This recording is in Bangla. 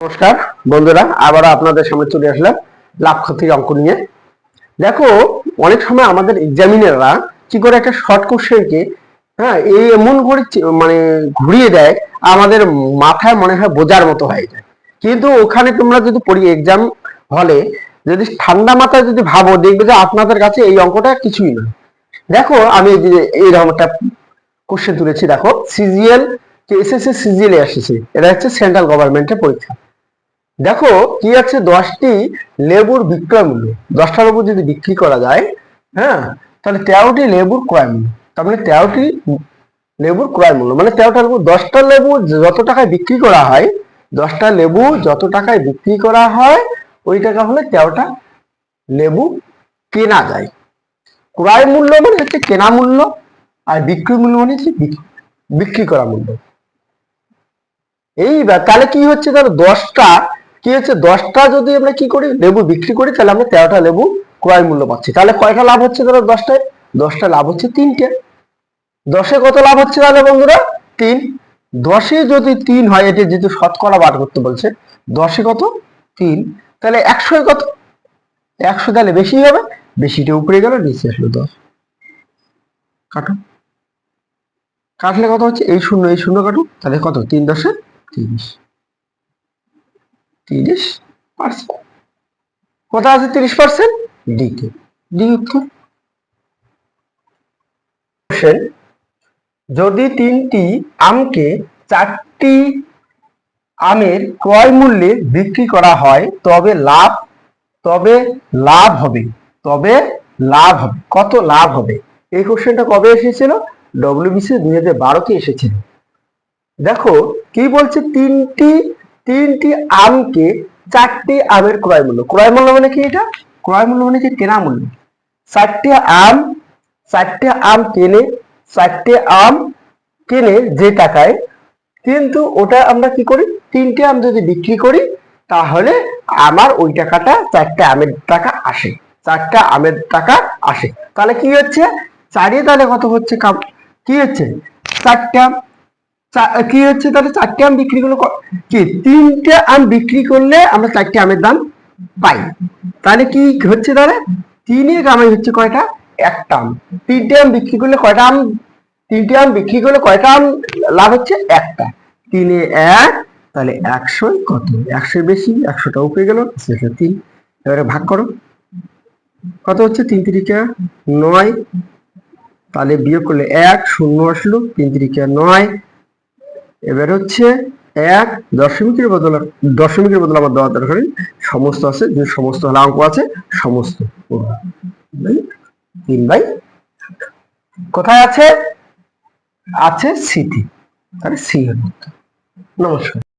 নমস্কার বন্ধুরা, আবার আপনাদের সামনে চলে আসলাম লাভ ক্ষতির অঙ্ক নিয়ে। দেখো, অনেক সময় আমাদের এক্সামিনাররা কি করে একটা শর্ট কোশ্চেনকে এই এমন করে মানে ঘুরিয়ে দেয়, আমাদের মাথায় মনে হয় বোঝার মতো হয়ে যায়। কিন্তু ওখানে তোমরা যদি পড়ি এক্সাম হলে, যদি ঠান্ডা মাথায় যদি ভাবো, দেখবে যে আপনাদের কাছে এই অঙ্কটা কিছুই না। দেখো, আমি এইরকম একটা কোশ্চেন তুলেছি। দেখো, সিজিএল এসএসসি সিজিএল এসেছে, এটা হচ্ছে সেন্ট্রাল গভর্নমেন্টের পরীক্ষা। দেখো কি আছে, 10টি লেবুর বিক্রয় মূল্য, 10টা লেবু যদি বিক্রি করা যায়, তাহলে 13টি লেবুর ক্রয় মূল্য। তার মানে 13টি লেবুর ক্রয় মূল্য মানে 13টা লেবু, 10টা লেবু যত টাকায় বিক্রি করা হয়, 10টা লেবু যত টাকায় বিক্রি করা হয়, ওই টাকা হলে 13টা লেবু কেনা যায়। ক্রয় মূল্য মানে হচ্ছে কেনা মূল্য, আর বিক্রি মূল্য মানে হচ্ছে বিক্রি করা মূল্য। এইবার তাহলে কি হচ্ছে, ধরো 10টা কি হচ্ছে, 10টা যদি আমরা কি করি লেবু বিক্রি করি, তাহলে আমরা 13টা লেবু ক্রয় মূল্য পাচ্ছি। তাহলে কয়টা লাভ হচ্ছে, ধরো 10টায় 10টা লাভ হচ্ছে 3টে। 10এ কত লাভ হচ্ছে তাহলে বন্ধুরা? 3। 10এ যদি 3 হয়, এটা যেহেতু শতকরা বার করতে বলছে, 10এ কত 3, তাহলে 100 কত 100, তাহলে বেশি হবে, বেশিটা উপরে গেল, নিচে আসলো 10। কাটো, কাটলে কত হচ্ছে, এই শূন্য এই শূন্য কাটো, তাহলে কত 3 10 30, 30%। কোথায় আছে 30%? ডিতে। ডি উত্তর। যদি 3টি আমকে 4টি আমের ক্রয় মূল্যে বিক্রি করা হয়, তবে লাভ হবে তবে লাভ হবে কত লাভ হবে? এই কোশ্চেনটা কবে এসেছিল? ডব্লিউবিসি 2012-তে এসেছিল। দেখো কি বলছে, তিনটি আমকে 4টি আমের ক্রয় মূল্য। ক্রয় মূল্য মানে কি? এটা ক্রয় মূল্য মানে কি? কেনা মূল্য। 4টে আম 4টে আম কেনে 4টে আম কিনে যে টাকায়, কিন্তু ওটা আমরা কি করি, 3টে আম যদি বিক্রি করি, তাহলে আমার ওই টাকাটা 4টে আমের টাকা আসে, 4টা আমের টাকা আসে। তাহলে কি হচ্ছে, 4 তাহলে কত হচ্ছে, কি হচ্ছে 4টে আম, কি হচ্ছে, তাহলে 4টে আম বিক্রি করলে কি 3টে আম বিক্রি করলে আমরা 4টে আমের দাম পাই। তাহলে কি হচ্ছে, তাহলে 3-এ কামাই হচ্ছে কয়টা? একটা আম। 3টে আম বিক্রি করলে কয়টা আম? 3টে আম বিক্রি করলে কয়টা আম লাভ হচ্ছে? একটা। 3-এ 1, তাহলে 100 কত, 100 বেশি, 100টা উপরে গেল, 3। এবারে ভাগ করো, কত হচ্ছে? 3 3 9, তাহলে বিয়োগ করলে 1 শূন্য আসলো, 3 3 9। এবার হচ্ছে 1 দশমিকের বদলে আমার দেওয়ার দরকার নেই, সমস্ত আছে, যে সমস্ত হলে অঙ্ক আছে সমস্ত 3/, কোথায় আছে? আছে সিটি, তাহলে সি হল। নমস্কার।